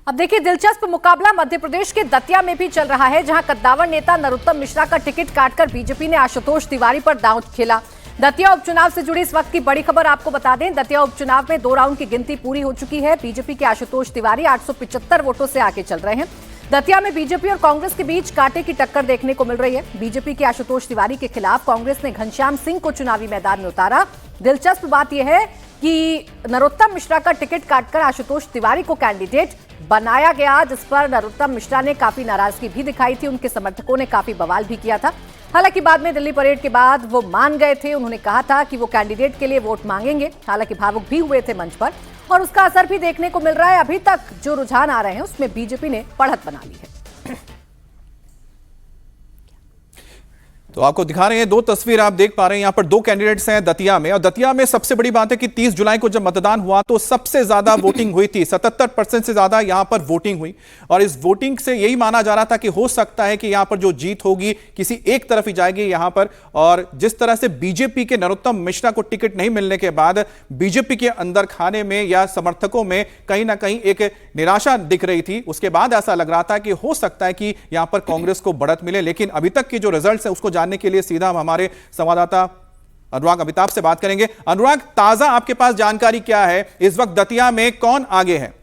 अब देखिए, दिलचस्प मुकाबला मध्य प्रदेश के दतिया में भी चल रहा है, जहां कद्दावर नेता नरोत्तम मिश्रा का टिकट काटकर बीजेपी ने आशुतोष तिवारी पर दांव खेला। दतिया उपचुनाव से जुड़ी इस वक्त की बड़ी खबर आपको बता दें। दतिया उपचुनाव में 2 राउंड की गिनती पूरी हो चुकी है। बीजेपी के आशुतोष तिवारी 875 वोटों से आगे चल रहे हैं। दतिया में बीजेपी और कांग्रेस के बीच कांटे की टक्कर देखने को मिल रही है। बीजेपी के आशुतोष तिवारी के खिलाफ कांग्रेस ने घनश्याम सिंह को चुनावी मैदान में उतारा। दिलचस्प बात यह है कि नरोत्तम मिश्रा का टिकट काटकर आशुतोष तिवारी को कैंडिडेट बनाया गया, जिस पर नरोत्तम मिश्रा ने काफी नाराजगी भी दिखाई थी। उनके समर्थकों ने काफी बवाल भी किया था। हालांकि बाद में दिल्ली परेड के बाद वो मान गए थे। उन्होंने कहा था कि वो कैंडिडेट के लिए वोट मांगेंगे। हालांकि भावुक भी हुए थे मंच पर, और उसका असर भी देखने को मिल रहा है। अभी तक जो रुझान आ रहे हैं उसमें बीजेपी ने बढ़त बना ली है। तो आपको दिखा रहे हैं 2 तस्वीर, आप देख पा रहे हैं यहां पर 2 कैंडिडेट्स हैं दतिया में। और दतिया में सबसे बड़ी बात है कि 30 जुलाई को जब मतदान हुआ तो सबसे ज्यादा वोटिंग हुई थी। 77% से ज्यादा यहां पर वोटिंग हुई, और इस वोटिंग से यही माना जा रहा था कि हो सकता है कि यहां पर जो जीत होगी किसी एक तरफ ही जाएगी यहां पर। और जिस तरह से बीजेपी के नरोत्तम मिश्रा को टिकट नहीं मिलने के बाद बीजेपी के अंदर खाने में या समर्थकों में कहीं ना कहीं एक निराशा दिख रही थी। उसके बाद ऐसा लग रहा था कि हो सकता है कि यहां पर कांग्रेस को बढ़त मिले। लेकिन अभी तक के जो रिजल्ट्स हैं उसको जानने के लिए सीधा हम हमारे संवाददाता अनुराग अमिताभ से बात करेंगे। अनुराग, ताजा आपके पास जानकारी क्या है? इस वक्त दतिया में कौन आगे है?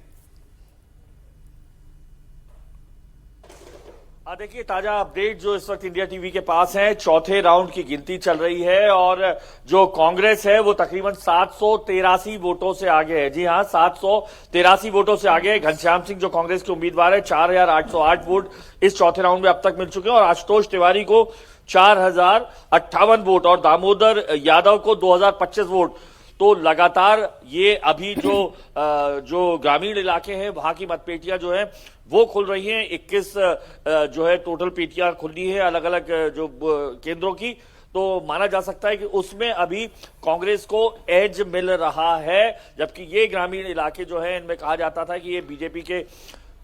देखिए, ताजा अपडेट जो इस वक्त इंडिया टीवी के पास है, चौथे राउंड की गिनती चल रही है और जो कांग्रेस है वो तकरीबन 783 वोटों से आगे है। जी हां, 783 वोटों से आगे है। घनश्याम सिंह जो कांग्रेस के उम्मीदवार है, 4808 वोट इस चौथे राउंड में अब तक मिल चुके हैं, और आशुतोष तिवारी को 4058 वोट और दामोदर यादव को 2025 वोट। तो लगातार ये अभी जो ग्रामीण इलाके हैं वहां की मतपेटियां जो है वो खुल रही हैं। 21 जो है टोटल पेटियां खुली है अलग अलग जो केंद्रों की। तो माना जा सकता है कि उसमें अभी कांग्रेस को एज मिल रहा है, जबकि ये ग्रामीण इलाके जो है इनमें कहा जाता था कि ये बीजेपी के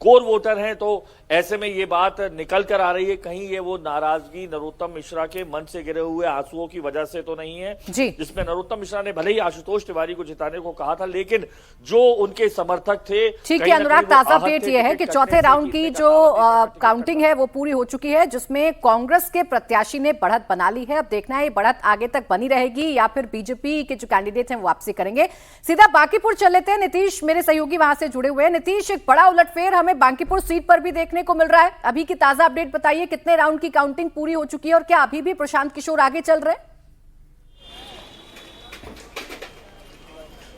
कोर वोटर हैं। तो ऐसे में ये बात निकल कर आ रही है, कहीं ये वो नाराजगी नरोत्तम मिश्रा के मन से गिरे हुए आंसुओं की वजह से तो नहीं है, जिसमें नरोत्तम मिश्रा ने भले ही आशुतोष तिवारी को जिताने को कहा था, लेकिन जो उनके समर्थक थे। ठीक है अनुराग, ताजा अपडेट ये है कि चौथे राउंड की जो काउंटिंग है वो पूरी हो चुकी है, जिसमें कांग्रेस के प्रत्याशी ने बढ़त बना ली है। अब देखना है बढ़त आगे तक बनी रहेगी या फिर बीजेपी के जो कैंडिडेट हैं वो वापसी करेंगे। सीधा बांकीपुर चल लेते हैं। नीतीश मेरे सहयोगी वहां से जुड़े हुए हैं। नीतीश, एक बड़ा उलटफेर हमें बांकीपुर सीट पर भी देखने को मिल रहा है। अभी की ताजा अपडेट बताइए, कितने राउंड की काउंटिंग पूरी हो चुकी है और क्या अभी भी प्रशांत किशोर आगे चल रहे हैं?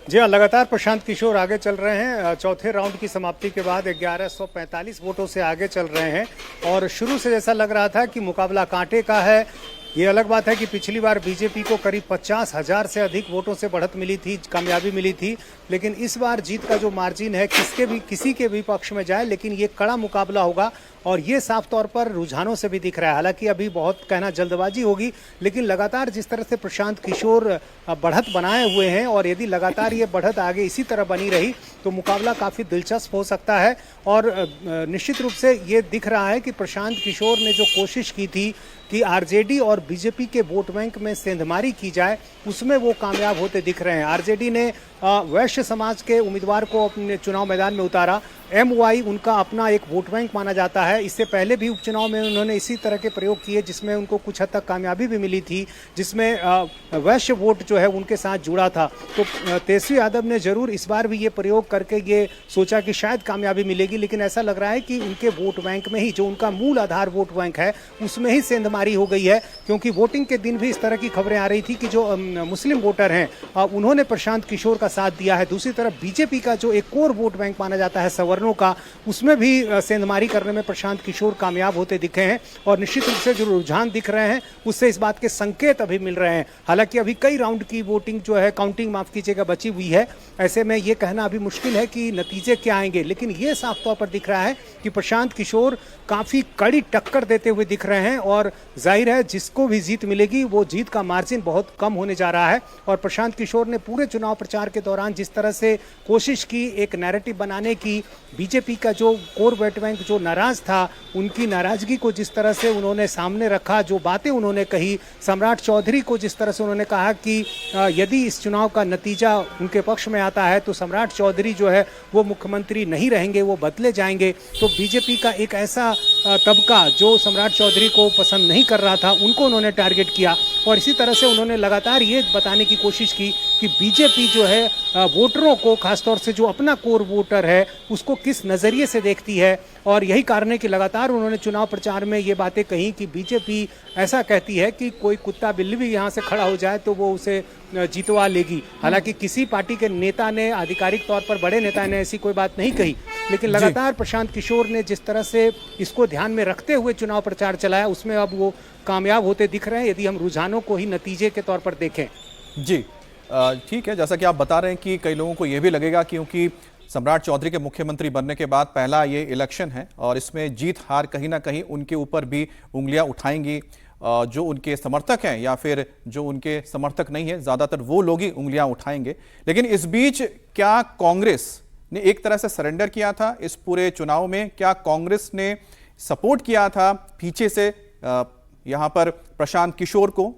जी हाँ, लगातार प्रशांत किशोर आगे चल रहे हैं। चौथे राउंड की समाप्ति के बाद 1145 वोटों से आगे चल रहे हैं, और शुरू से जैसा लग रहा था कि मुकाबला कांटे का है। ये अलग बात है कि पिछली बार बीजेपी को करीब 50,000 से अधिक वोटों से बढ़त मिली थी, कामयाबी मिली थी, लेकिन इस बार जीत का जो मार्जिन है किसी के भी पक्ष में जाए, लेकिन ये कड़ा मुकाबला होगा, और ये साफ तौर पर रुझानों से भी दिख रहा है। हालांकि अभी बहुत कहना जल्दबाजी होगी, लेकिन लगातार जिस तरह से प्रशांत किशोर बढ़त बनाए हुए हैं, और यदि लगातार ये बढ़त आगे इसी तरह बनी रही तो मुकाबला काफ़ी दिलचस्प हो सकता है। और निश्चित रूप से ये दिख रहा है कि प्रशांत किशोर ने जो कोशिश की थी कि आरजेडी और बीजेपी के वोट बैंक में सेंधमारी की जाए, उसमें वो कामयाब होते दिख रहे हैं। आरजेडी ने वैश्य समाज के उम्मीदवार को अपने चुनाव मैदान में उतारा। MY उनका अपना एक वोट बैंक माना जाता है। इससे पहले भी उपचुनाव में उन्होंने इसी तरह के प्रयोग किए, जिसमें उनको कुछ हद तक कामयाबी भी मिली थी, जिसमें वैश्य वोट जो है उनके साथ जुड़ा था। तो तेजस्वी यादव ने जरूर इस बार भी ये प्रयोग करके ये सोचा कि शायद कामयाबी मिलेगी, लेकिन ऐसा लग रहा है कि उनके वोट बैंक में ही, जो उनका मूल आधार वोट बैंक है, उसमें ही सेंधमारी हो गई है। क्योंकि वोटिंग के दिन भी इस तरह की खबरें आ रही थी कि जो मुस्लिम वोटर हैं उन्होंने प्रशांत किशोर का साथ दिया है। दूसरी तरफ बीजेपी का जो एक कोर वोट बैंक माना जाता है सवर्णों का, उसमें भी सेंधमारी करने में प्रशांत किशोर कामयाब होते दिखे हैं। और निश्चित रूप से जो रुझान दिख रहे हैं उससे इस बात के संकेत अभी मिल रहे हैं। हालांकि अभी कई राउंड की वोटिंग जो है, काउंटिंग माफ कीजिएगा, बची हुई है। ऐसे में ये कहना अभी मुश्किल है कि नतीजे क्या आएंगे, लेकिन ये साफ तौर पर दिख रहा है कि प्रशांत किशोर काफी कड़ी टक्कर देते हुए दिख रहे हैं, और जाहिर है जिसको भी जीत मिलेगी वो जीत का मार्जिन बहुत कम होने जा रहा है। और प्रशांत किशोर ने पूरे चुनाव प्रचार के दौरान जिस तरह से कोशिश की एक नैरेटिव बनाने की, बीजेपी का जो कोर वोट बैंक जो नाराज था था, उनकी नाराजगी को जिस तरह से उन्होंने सामने रखा, जो बातें उन्होंने कही, सम्राट चौधरी को जिस तरह से उन्होंने कहा कि यदि इस चुनाव का नतीजा उनके पक्ष में आता है तो सम्राट चौधरी जो है वो मुख्यमंत्री नहीं रहेंगे, वो बदले जाएंगे। तो बीजेपी का एक ऐसा तबका जो सम्राट चौधरी को पसंद नहीं कर रहा था, उनको उन्होंने टारगेट किया। और इसी तरह से उन्होंने लगातार ये बताने की कोशिश की कि बीजेपी जो है वोटरों को, खासतौर से जो अपना कोर वोटर है, उसको किस नज़रिए से देखती है। और यही कारण है कि लगातार उन्होंने चुनाव प्रचार में ये बातें कही कि बीजेपी ऐसा कहती है कि कोई कुत्ता बिल्ली भी यहाँ से खड़ा हो जाए तो वो उसे जितवा लेगी। हालांकि किसी पार्टी के नेता ने, आधिकारिक तौर पर बड़े नेता ने ऐसी कोई बात नहीं कही, लेकिन लगातार प्रशांत किशोर ने जिस तरह से इसको ध्यान में रखते हुए चुनाव प्रचार चलाया, उसमें अब वो कामयाब होते दिख रहे हैं, यदि हम रुझानों को ही नतीजे के तौर पर देखें। जी ठीक है, जैसा कि आप बता रहे हैं कि कई लोगों को यह भी लगेगा क्योंकि सम्राट चौधरी के मुख्यमंत्री बनने के बाद पहला ये इलेक्शन है और इसमें जीत हार कहीं ना कहीं उनके ऊपर भी उंगलियां उठाएंगी। जो उनके समर्थक हैं या फिर जो उनके समर्थक नहीं है, ज्यादातर वो लोग ही उंगलियां उठाएंगे। लेकिन इस बीच क्या कांग्रेस ने एक तरह से सरेंडर किया था इस पूरे चुनाव में? क्या कांग्रेस ने सपोर्ट किया था पीछे से यहां पर प्रशांत किशोर को?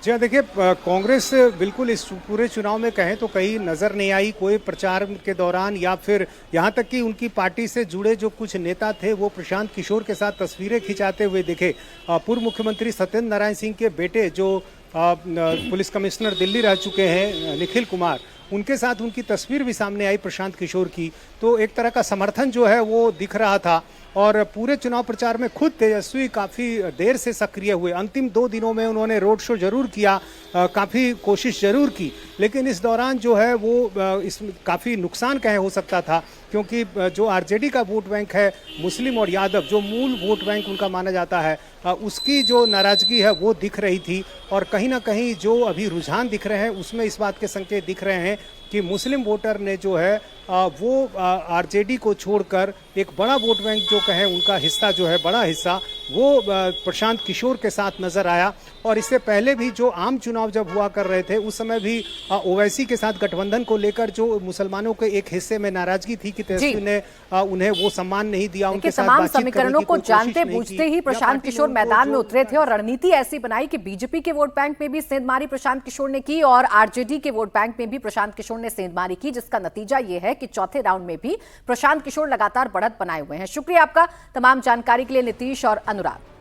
जी हाँ, देखिए कांग्रेस बिल्कुल इस पूरे चुनाव में कहें तो कहीं नज़र नहीं आई। कोई प्रचार के दौरान या फिर यहाँ तक कि उनकी पार्टी से जुड़े जो कुछ नेता थे वो प्रशांत किशोर के साथ तस्वीरें खिंचाते हुए दिखे। पूर्व मुख्यमंत्री सत्येंद्र नारायण सिंह के बेटे जो पुलिस कमिश्नर दिल्ली रह चुके हैं, निखिल कुमार, उनके साथ उनकी तस्वीर भी सामने आई प्रशांत किशोर की। तो एक तरह का समर्थन जो है वो दिख रहा था। और पूरे चुनाव प्रचार में खुद तेजस्वी काफ़ी देर से सक्रिय हुए। अंतिम 2 दिनों में उन्होंने रोड शो जरूर किया, काफ़ी कोशिश जरूर की, लेकिन इस दौरान जो है वो इसमें काफ़ी नुकसान कहे हो सकता था, क्योंकि जो आरजेडी का वोट बैंक है, मुस्लिम और यादव, जो मूल वोट बैंक उनका माना जाता है, उसकी जो नाराजगी है वो दिख रही थी। और कहीं ना कहीं जो अभी रुझान दिख रहे हैं उसमें इस बात के संकेत दिख रहे हैं कि मुस्लिम वोटर ने जो है वो आरजेडी को छोड़कर एक बड़ा वोट बैंक जो कहें उनका हिस्सा जो है, बड़ा हिस्सा, वो प्रशांत किशोर के साथ नजर आया। और इससे पहले भी जो आम चुनाव जब हुआ कर रहे थे उस समय भी ओवैसी के साथ गठबंधन को लेकर जो मुसलमानों के एक हिस्से में नाराजगी थी कि तेजस्वी ने उन्हें वो सम्मान नहीं दिया, उनके साथ तमाम समीकरणों को जानते बूझते ही प्रशांत किशोर मैदान में उतरे थे और रणनीति ऐसी बनाई कि बीजेपी के वोट बैंक में भी सेंधमारी प्रशांत किशोर ने की और आरजेडी के वोट बैंक में भी प्रशांत किशोर ने सेंधमारी की, जिसका नतीजा यह है कि चौथे राउंड में भी प्रशांत किशोर लगातार बढ़त बनाए हुए हैं। शुक्रिया आपका तमाम जानकारी के लिए नीतीश और अनुराग।